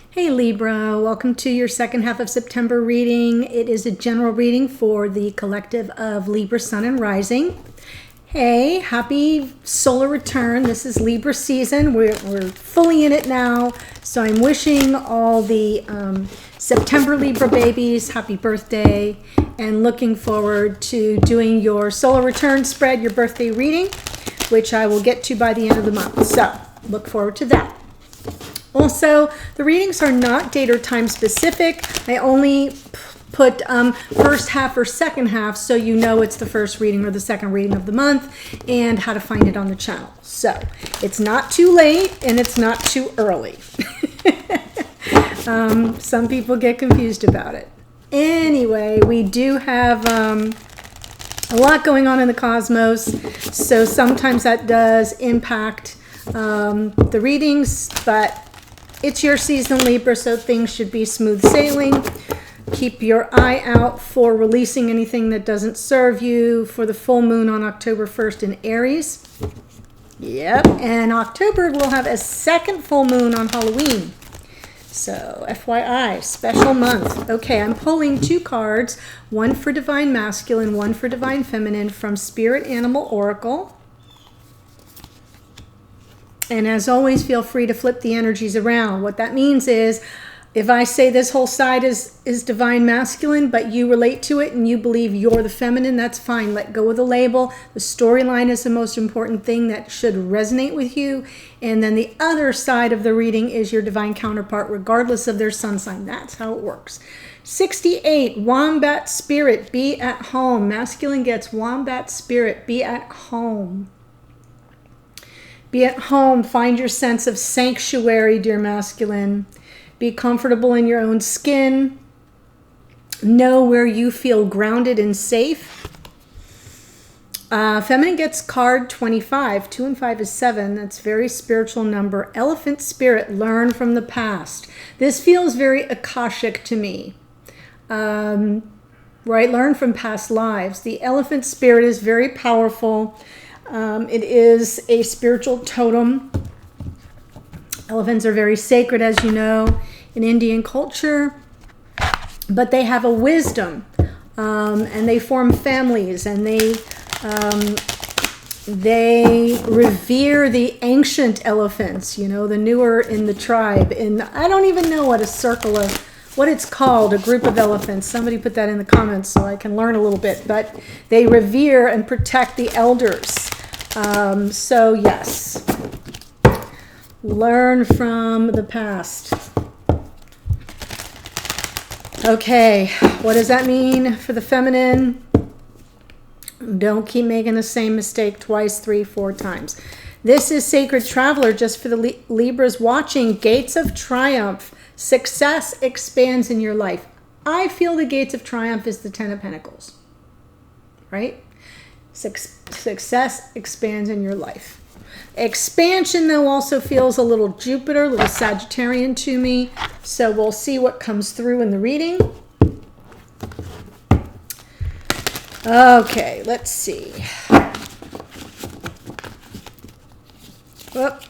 Hey Libra, welcome to your second half of September reading. It is a general reading for the collective of Libra Sun and Rising. Hey, happy solar return. This is Libra season. We're fully in it now. So I'm wishing all the September Libra babies happy birthday and looking forward to doing your solar return spread, your birthday reading, which I will get to by the end of the month. So look forward to that. Also, the readings are not date or time specific. I only put first half or second half so you know it's the first reading or the second reading of the month and how to find it on the channel. So it's not too late and it's not too early. Some people get confused about it. Anyway, we do have a lot going on in the cosmos, so sometimes that does impact the readings, but it's your season, Libra, so things should be smooth sailing. Keep your eye out for releasing anything that doesn't serve you for the full moon on October 1st in Aries. Yep, and October we'll have a second full moon on Halloween. So, FYI, special month. Okay, I'm pulling two cards, one for Divine Masculine, one for Divine Feminine from Spirit Animal Oracle. And as always, feel free to flip the energies around. What that means is, if I say this whole side is Divine Masculine, but you relate to it and you believe you're the feminine, that's fine. Let go of the label. The storyline is the most important thing that should resonate with you. And then the other side of the reading is your divine counterpart, regardless of their sun sign. That's how it works. 68, Wombat Spirit, be at home. Masculine gets Wombat Spirit, be at home. Be at home. Find your sense of sanctuary, dear masculine. Be comfortable in your own skin. Know where you feel grounded and safe. Feminine gets card 25. 2 and 5 is 7. That's very spiritual number. Elephant spirit, learn from the past. This feels very Akashic to me. Right? Learn from past lives. The elephant spirit is very powerful. It is a spiritual totem. Elephants are very sacred, as you know, in Indian culture, but they have a wisdom, and they form families, and they revere the ancient elephants, you know, the newer in the tribe. And I don't even know what what it's called, a group of elephants. Somebody put that in the comments so I can learn a little bit, but they revere and protect the elders. So yes, learn from the past. Okay, what does that mean for the feminine? Don't keep making the same mistake twice, 3, 4 times. This is Sacred Traveler, just for the Libras watching. Gates of Triumph. Success expands in your life. I feel the Gates of Triumph is the 10 of Pentacles, right? Success expands in your life. Expansion, though, also feels a little Jupiter, a little Sagittarian to me. So we'll see what comes through in the reading. Okay, let's see. Whoop.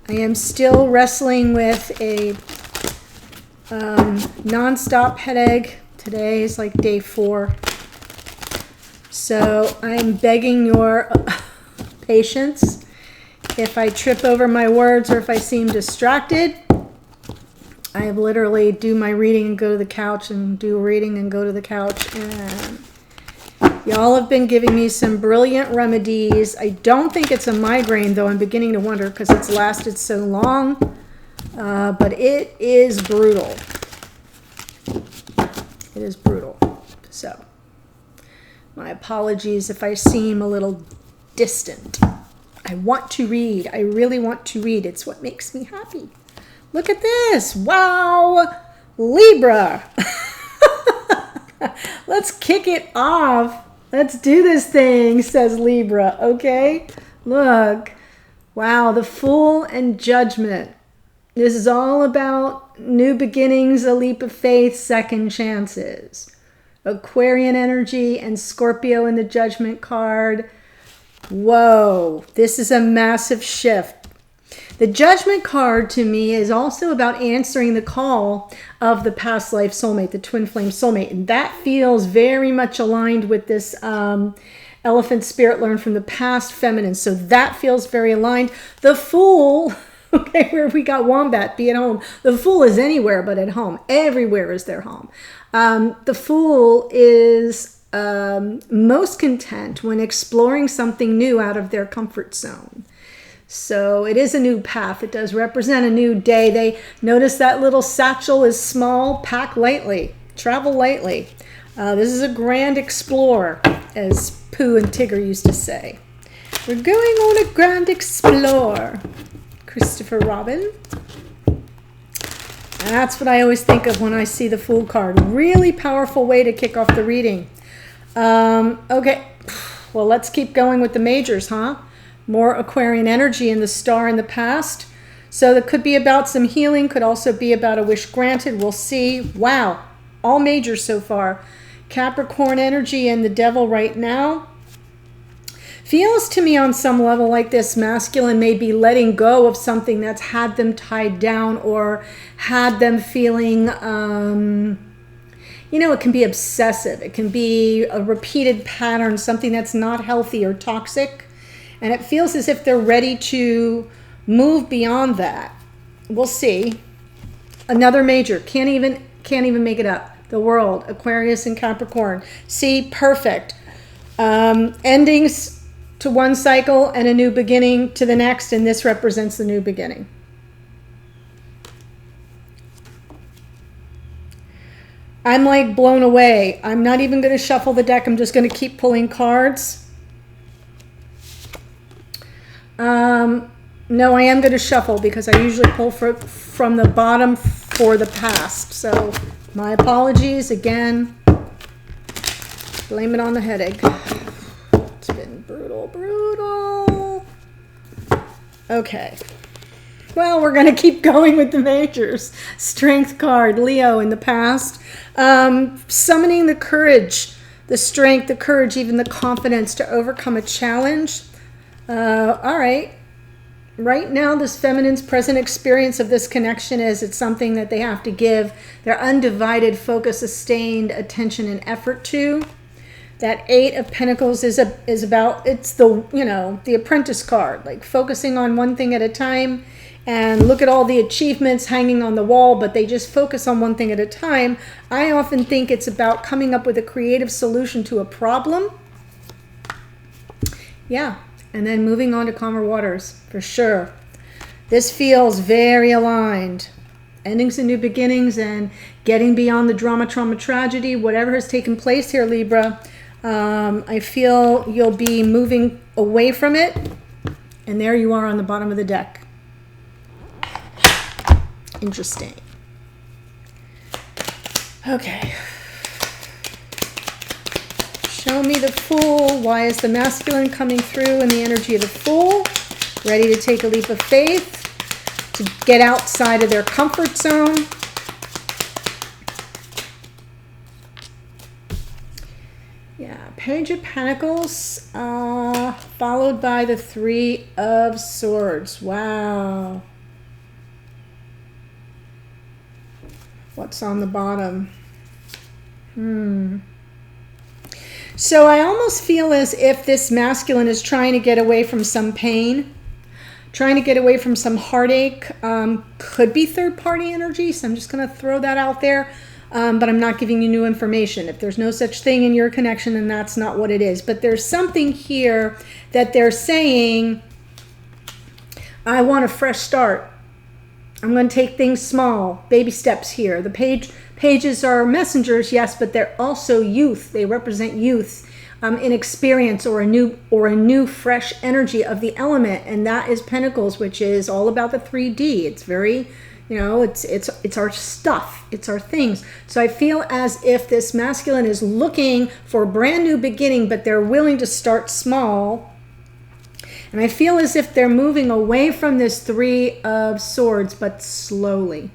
I am still wrestling with a non-stop headache. Today is like day 4. So I'm begging your patience. If I trip over my words or if I seem distracted, I literally do my reading and go to the couch and do a reading and go to the couch. And y'all have been giving me some brilliant remedies. I don't think it's a migraine, though. I'm beginning to wonder because it's lasted so long. But it is brutal. It is brutal. So my apologies if I seem a little distant. I want to read. I really want to read. It's what makes me happy. Look at this. Wow. Libra. Let's kick it off. Let's do this thing, says Libra. Okay. Look. Wow. The Fool and Judgment. This is all about new beginnings, a leap of faith, second chances. Aquarian energy and Scorpio in the Judgment card. Whoa, this is a massive shift. The Judgment card to me is also about answering the call of the past life soulmate, the twin flame soulmate. And that feels very much aligned with this elephant spirit learned from the past feminine. So that feels very aligned. The Fool, okay, where we got Wombat, be at home. The Fool is anywhere but at home. Everywhere is their home. The Fool is most content when exploring something new out of their comfort zone. So it is a new path. It does represent a new day. They notice that little satchel is small. Pack lightly. Travel lightly. This is a grand explorer, as Pooh and Tigger used to say. We're going on a grand explore. Christopher Robin. That's what I always think of when I see the Fool card. Really powerful way to kick off the reading. Okay. Well, let's keep going with the majors, huh? More Aquarian energy in the star in the past. So that could be about some healing, could also be about a wish granted. We'll see. Wow, all majors so far. Capricorn energy and the Devil right now. Feels to me on some level like this masculine may be letting go of something that's had them tied down or had them feeling, you know, it can be obsessive. It can be a repeated pattern, something that's not healthy or toxic. And it feels as if they're ready to move beyond that. We'll see. Another major. Can't even make it up. The World, Aquarius and Capricorn. See, perfect. Endings to one cycle and a new beginning to the next. And this represents the new beginning. I'm like blown away. I'm not even going to shuffle the deck. I'm just going to keep pulling cards. No, I am going to shuffle because I usually pull from the bottom for the past. So my apologies again. Blame it on the headache. It's been brutal. Okay. Well, we're going to keep going with the majors. Strength card, Leo in the past. Summoning the courage, the strength, the courage, even the confidence to overcome a challenge. All right. Right now, this feminine's present experience of this connection is it's something that they have to give their undivided focus, sustained attention and effort to. That Eight of Pentacles is about, it's the, you know, the apprentice card, like focusing on one thing at a time and look at all the achievements hanging on the wall, but they just focus on one thing at a time. I often think it's about coming up with a creative solution to a problem. Yeah. And then moving on to calmer waters, for sure. This feels very aligned. Endings and new beginnings and getting beyond the drama, trauma, tragedy, whatever has taken place here, Libra. I feel you'll be moving away from it. And there you are on the bottom of the deck. Interesting. Okay. Show me the Fool. Why is the masculine coming through in the energy of the Fool? Ready to take a leap of faith, to get outside of their comfort zone. Yeah, Page of Pentacles, followed by the Three of Swords. Wow. What's on the bottom? So I almost feel as if this masculine is trying to get away from some pain, trying to get away from some heartache. Could be third-party energy, so I'm just going to throw that out there. But I'm not giving you new information. If there's no such thing in your connection, then that's not what it is. But there's something here that they're saying, I want a fresh start. I'm going to take things small, baby steps here. The pages are messengers, yes, but they're also youth. They represent youth, inexperience, or a new fresh energy of the element, and that is Pentacles, which is all about the 3D. It's very, you know, it's our stuff, it's our things. So I feel as if this masculine is looking for a brand new beginning, but they're willing to start small. And I feel as if they're moving away from this Three of Swords, but slowly.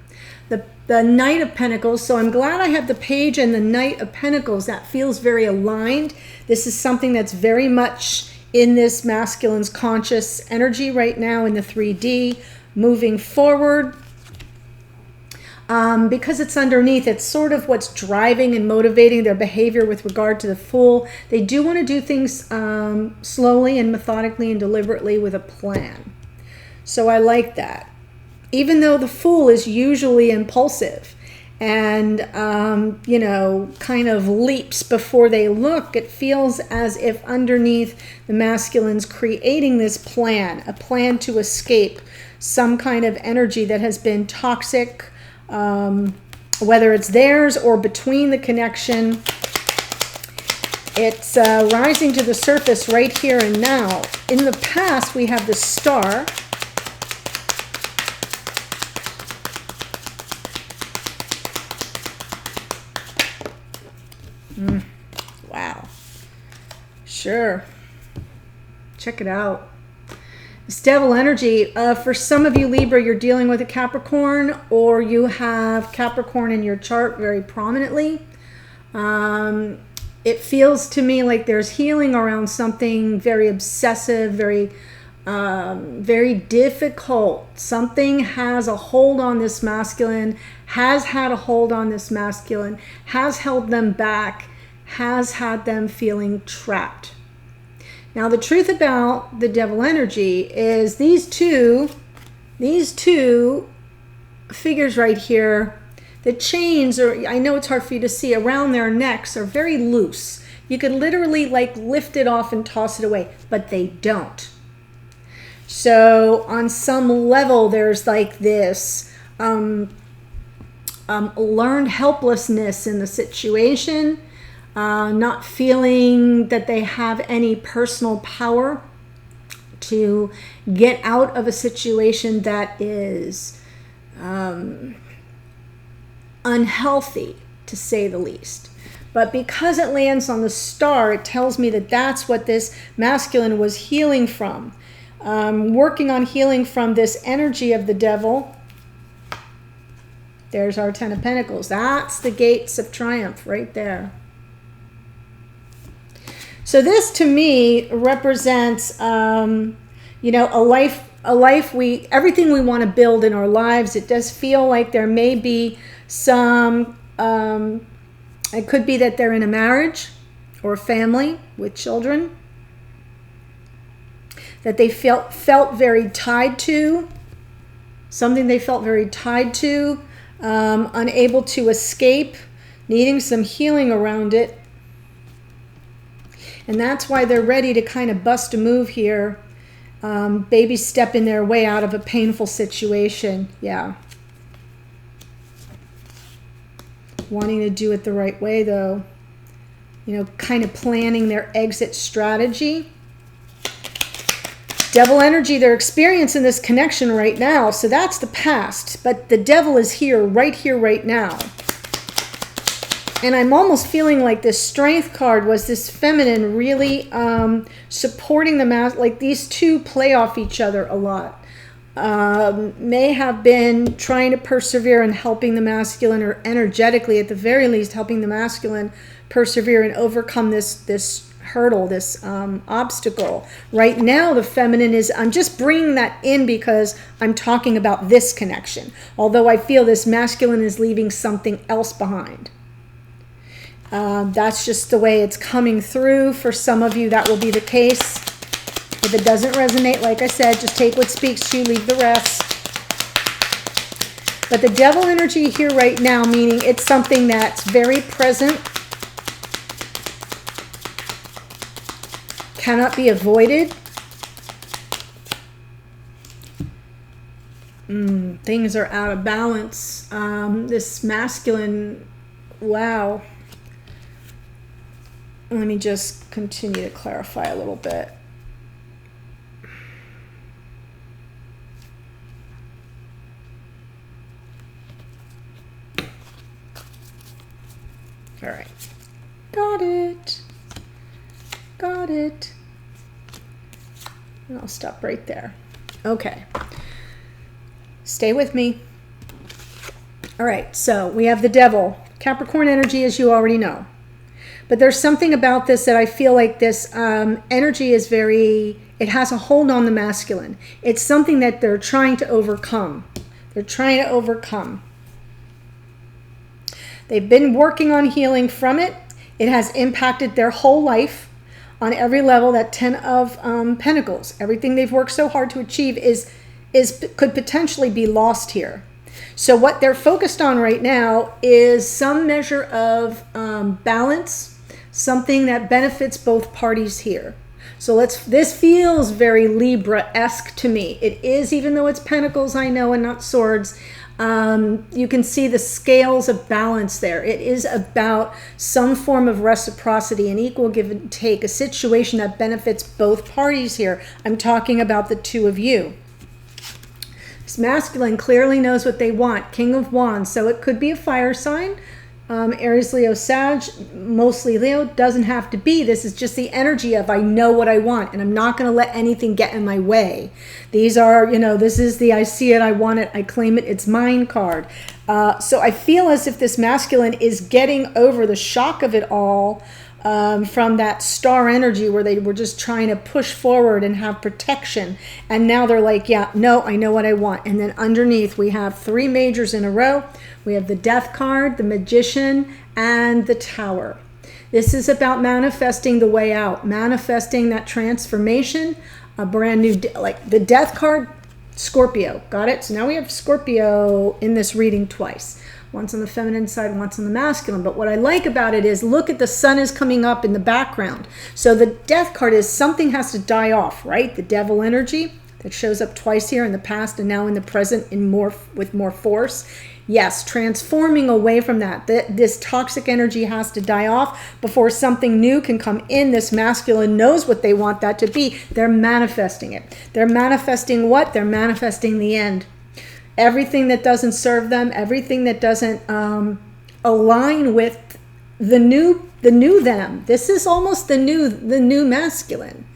The Knight of Pentacles, so I'm glad I have the Page and the Knight of Pentacles. That feels very aligned. This is something that's very much in this masculine's conscious energy right now in the 3D, moving forward. Because it's underneath, it's sort of what's driving and motivating their behavior with regard to the Fool. They do want to do things slowly and methodically and deliberately with a plan. So I like that. Even though the Fool is usually impulsive and, you know, kind of leaps before they look, it feels as if underneath the masculine's creating this plan, a plan to escape some kind of energy that has been toxic, whether it's theirs or between the connection. It's rising to the surface right here and now. In the past, we have the Star. Wow. Sure. Check it out. This Devil energy, for some of you Libra, you're dealing with a Capricorn, or you have Capricorn in your chart very prominently. It feels to me like there's healing around something very obsessive, very difficult. Something has a hold on this masculine, has had a hold on this masculine, has held them back, has had them feeling trapped. Now, the truth about the Devil energy is these two figures right here, the chains, or I know it's hard for you to see, around their necks are very loose. You could literally like lift it off and toss it away, but they don't. So on some level, there's like this learned helplessness in the situation. Not feeling that they have any personal power to get out of a situation that is unhealthy, to say the least. But because it lands on the Star, it tells me that that's what this masculine was healing from. Working on healing from this energy of the Devil. There's our Ten of Pentacles. That's the gates of triumph right there. So this to me represents, you know, a life everything we want to build in our lives. It does feel like there may be some, it could be that they're in a marriage or a family with children that they felt very tied to, something they felt very tied to, unable to escape, needing some healing around it. And that's why they're ready to kind of bust a move here, baby stepping their way out of a painful situation. Yeah. Wanting to do it the right way, though. You know, kind of planning their exit strategy. Devil energy, they're experiencing this connection right now. So that's the past. But the Devil is here, right now. And I'm almost feeling like this Strength card was this feminine really supporting the like these two play off each other a lot. May have been trying to persevere and helping the masculine, or energetically at the very least helping the masculine persevere and overcome this hurdle, this obstacle. Right now the feminine is, I'm just bringing that in because I'm talking about this connection. Although I feel this masculine is leaving something else behind. That's just the way it's coming through. For some of you, that will be the case. If it doesn't resonate, like I said, just take what speaks to you, leave the rest. But the Devil energy here right now, meaning it's something that's very present, cannot be avoided. Things are out of balance. This masculine, wow. Let me just continue to clarify a little bit. All right. Got it. Got it. And I'll stop right there. Okay. Stay with me. All right. So we have the Devil. Capricorn energy, as you already know. But there's something about this that I feel like this energy is very, it has a hold on the masculine. It's something that they're trying to overcome. They're trying to overcome. They've been working on healing from it. It has impacted their whole life on every level. That 10 of Pentacles, everything they've worked so hard to achieve could potentially be lost here. So what they're focused on right now is some measure of balance, something that benefits both parties here. So this feels very Libra-esque to me. It is, even though it's Pentacles, I know, and not Swords. You can see the scales of balance there. It is about some form of reciprocity, an equal give and take, a situation that benefits both parties here. I'm talking about the two of you. This masculine clearly knows what they want. King of Wands. So it could be a fire sign. Aries, Leo, Sag, mostly Leo. Doesn't have to be. This is just the energy of I know what I want and I'm not going to let anything get in my way. These are, you know, this is the I see it, I want it, I claim it, it's mine card. So I feel as if this masculine is getting over the shock of it all, from that star energy where they were just trying to push forward and have protection. And now they're like, yeah, no, I know what I want. And then underneath we have 3 majors in a row. We have the Death card, the Magician, and the Tower. This is about manifesting the way out, manifesting that transformation, a brand new, like the Death card, Scorpio. Got it? So now we have Scorpio in this reading twice. Once on the feminine side, once on the masculine. But what I like about it is, look at the sun is coming up in the background. So the Death card is something has to die off, right? The Devil energy that shows up twice here in the past and now in the present with more force. Yes, transforming away from that. This toxic energy has to die off before something new can come in. This masculine knows what they want that to be. They're manifesting it. They're manifesting what? They're manifesting the end. Everything that doesn't serve them, everything that doesn't align with the new them. This is almost the new masculine.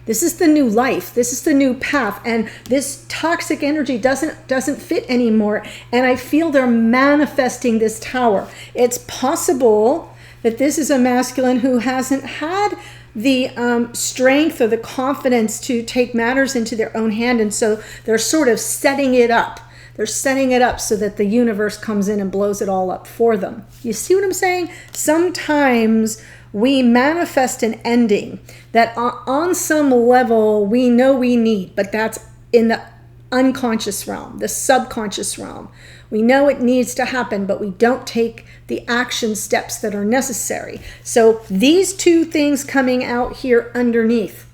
This is the new life. This is the new path. And this toxic energy doesn't fit anymore. And I feel they're manifesting this Tower. It's possible that this is a masculine who hasn't had the strength or the confidence to take matters into their own hand. And so they're sort of setting it up. They're setting it up so that the universe comes in and blows it all up for them. You see what I'm saying? Sometimes we manifest an ending that on some level we know we need, but that's in the unconscious realm, the subconscious realm. We know it needs to happen, but we don't take the action steps that are necessary. So these two things coming out here underneath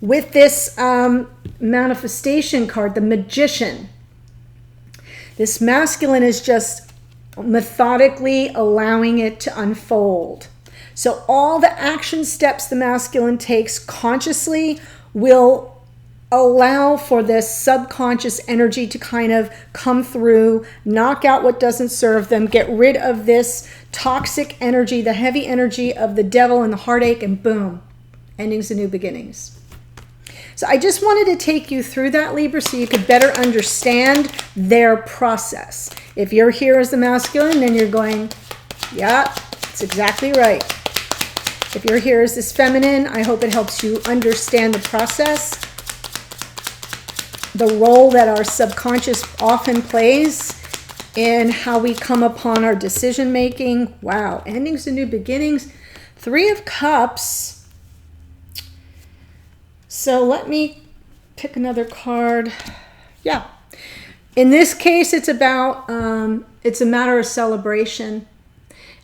with this manifestation card, the Magician. This masculine is just methodically allowing it to unfold. So all the action steps the masculine takes consciously will allow for this subconscious energy to kind of come through, knock out what doesn't serve them, get rid of this toxic energy, the heavy energy of the devil and the heartache, and boom, endings and new beginnings. So I just wanted to take you through that, Libra, so you could better understand their process. If you're here as the masculine, then you're going, yeah, that's exactly right. If you're here as this feminine, I hope it helps you understand the process, the role that our subconscious often plays in how we come upon our decision making. Wow, endings and new beginnings. 3 of Cups. So let me pick another card. Yeah. In this case, it's about, it's a matter of celebration.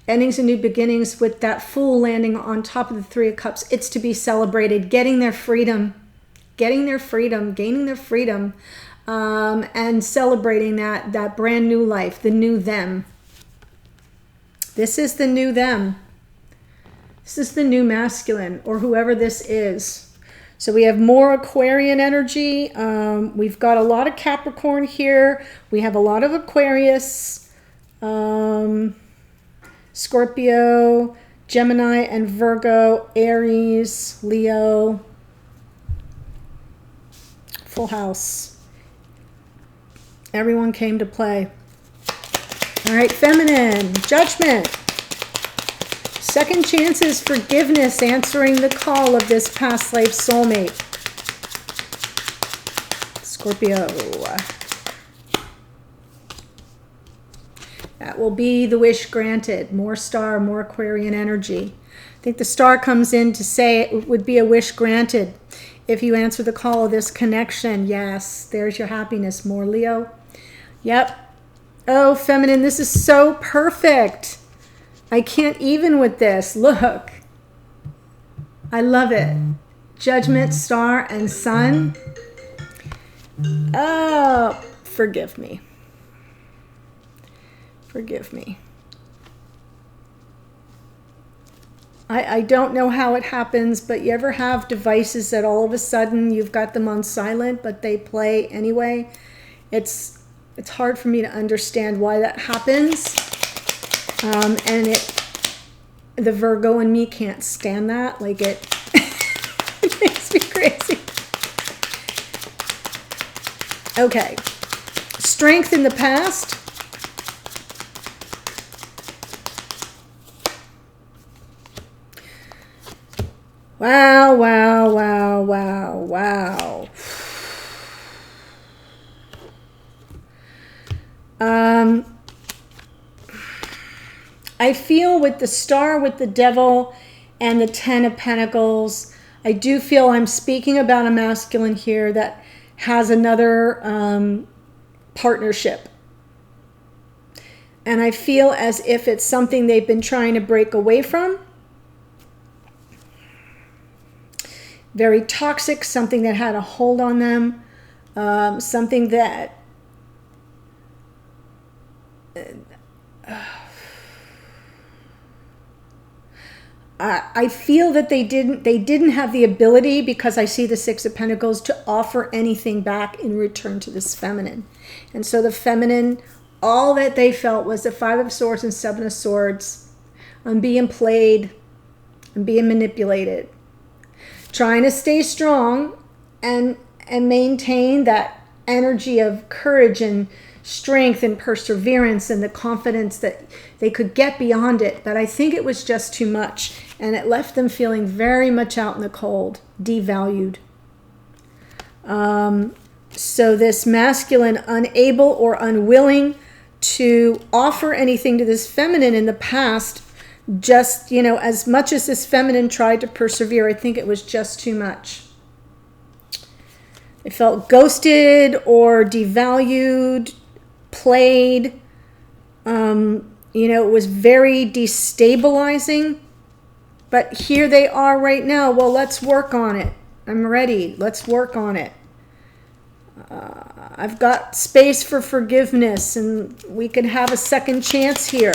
Endings and new beginnings with that Fool landing on top of the 3 of Cups. It's to be celebrated, getting their freedom, gaining their freedom, and celebrating that brand new life, the new them. This is the new them. This is the new masculine, or whoever this is. So we have more Aquarian energy. We've got a lot of Capricorn here. We have a lot of Aquarius, Scorpio, Gemini, and Virgo, Aries, Leo. Full house. Everyone came to play. All right, feminine, Judgment. Second chances, forgiveness, answering the call of this past life soulmate. Scorpio. That will be the wish granted. More star, more Aquarian energy. I think the star comes in to say it would be a wish granted if you answer the call of this connection. Yes, there's your happiness. More Leo. Yep. Oh, feminine, this is so perfect. I can't even with this. Look. I love it. Judgment, star, and sun. Oh, forgive me. Forgive me. I don't know how it happens, but you ever have devices that all of a sudden you've got them on silent, but they play anyway? It's hard for me to understand why that happens. And the Virgo in me can't stand that. Like it makes me crazy. Okay. Strength in the past. Wow, wow, wow, wow, wow. I feel with the star, with the devil, and the 10 of Pentacles, I do feel I'm speaking about a masculine here that has another partnership. And I feel as if it's something they've been trying to break away from. Very toxic, something that had a hold on them, something that I feel that they didn't have the ability, because I see the Six of Pentacles, to offer anything back in return to this feminine. And so the feminine, all that they felt was the Five of Swords and Seven of Swords. I'm being played, I'm being manipulated. Trying to stay strong and maintain that energy of courage and strength and perseverance and the confidence that they could get beyond it. But I think it was just too much, and it left them feeling very much out in the cold, devalued. So this masculine, unable or unwilling to offer anything to this feminine in the past, just, you know, as much as this feminine tried to persevere, I think it was just too much. They felt ghosted or devalued, played. You know, it was very destabilizing. But here they are right now. Well, let's work on it. I'm ready. Let's work on it. I've got space for forgiveness, and we can have a second chance here.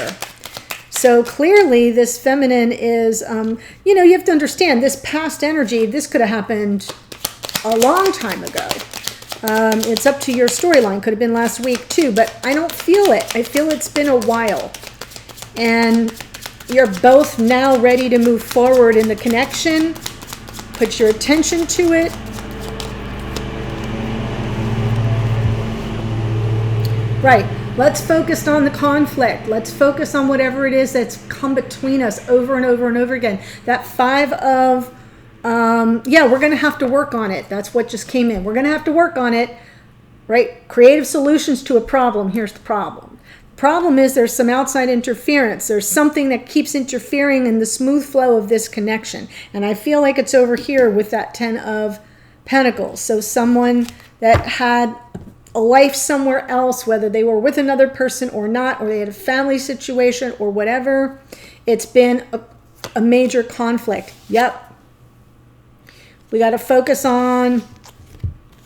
So clearly this feminine is, you know, you have to understand this past energy, this could have happened a long time ago. It's up to your storyline. Could have been last week too, but I don't feel it. I feel it's been a while. And you're both now ready to move forward in the connection. Put your attention to it. Right. Let's focus on the conflict. Let's focus on whatever it is that's come between us over and over and over again. That Five of, yeah, we're going to have to work on it. That's what just came in. We're going to have to work on it, right? Creative solutions to a problem. Here's the problem. The problem is there's some outside interference. There's something that keeps interfering in the smooth flow of this connection. And I feel like it's over here with that 10 of Pentacles. So someone that had a life somewhere else, whether they were with another person or not, or they had a family situation or whatever, it's been a major conflict. Yep. We got to focus on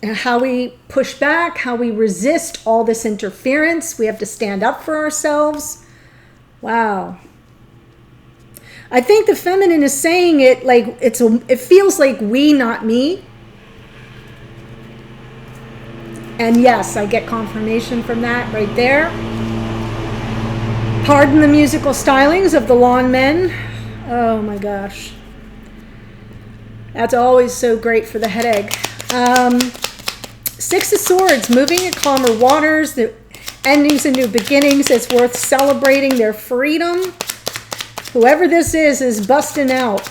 how we push back, how we resist all this interference. We have to stand up for ourselves. Wow. I think the feminine is saying it like it feels like we, not me. And yes, I get confirmation from that right there. Pardon the musical stylings of the lawn men. Oh my gosh. That's always so great for the headache. Six of Swords, moving in calmer waters, the endings and new beginnings. It's worth celebrating their freedom. Whoever this is busting out.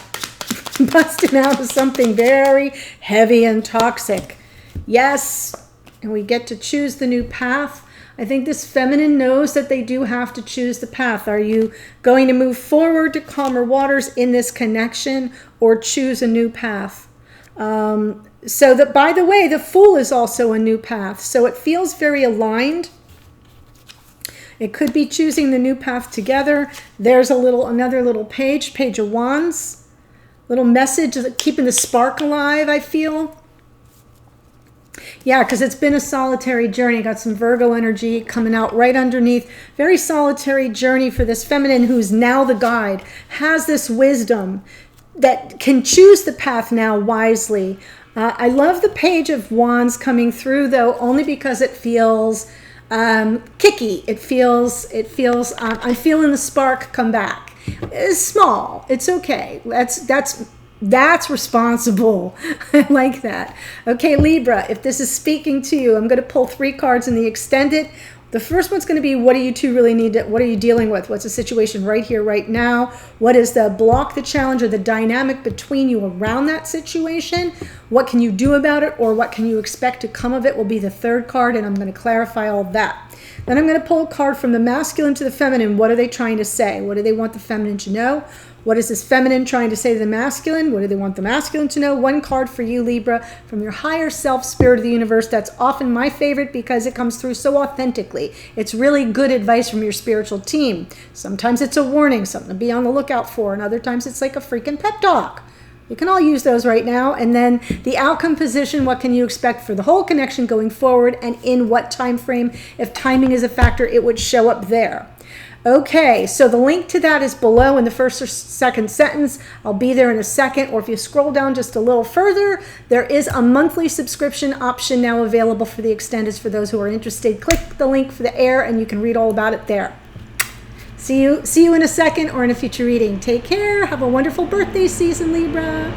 Busting out of something very heavy and toxic. Yes, and we get to choose the new path. I think this feminine knows that they do have to choose the path. Are you going to move forward to calmer waters in this connection or choose a new path? So that, by the way, the Fool is also a new path. So it feels very aligned. It could be choosing the new path together. There's another little page of Wands. Little message of keeping the spark alive, I feel. Yeah, because it's been a solitary journey. Got some Virgo energy coming out right underneath. Very solitary journey for this feminine who's now the guide. Has this wisdom that can choose the path now wisely. I love the page of Wands coming through, though, only because it feels kicky. It feels I'm feeling the spark come back. It's small. It's okay. That's responsible. I like that. Okay, Libra, if this is speaking to you, I'm going to pull 3 cards in the extended. The first one's going to be, what do you two really need to, what are you dealing with? What's the situation right here, right now? What is the block, the challenge, or the dynamic between you around that situation? What can you do about it, or what can you expect to come of it will be the 3rd card, and I'm going to clarify all that. Then I'm going to pull a card from the masculine to the feminine. What are they trying to say? What do they want the feminine to know? What is this feminine trying to say to the masculine? What do they want the masculine to know? 1 card for you, Libra, from your higher self, spirit of the universe. That's often my favorite because it comes through so authentically. It's really good advice from your spiritual team. Sometimes it's a warning, something to be on the lookout for, and other times it's like a freaking pep talk. You can all use those right now. And then the outcome position, what can you expect for the whole connection going forward, and in what time frame? If timing is a factor, it would show up there. Okay, so the link to that is below in the first or second sentence. I'll be there in a second, or if you scroll down just a little further, there is a monthly subscription option now available for the extendeds for those who are interested. Click the link for the air and you can read all about it there. See you in a second or in a future reading. Take care. Have a wonderful birthday season, Libra.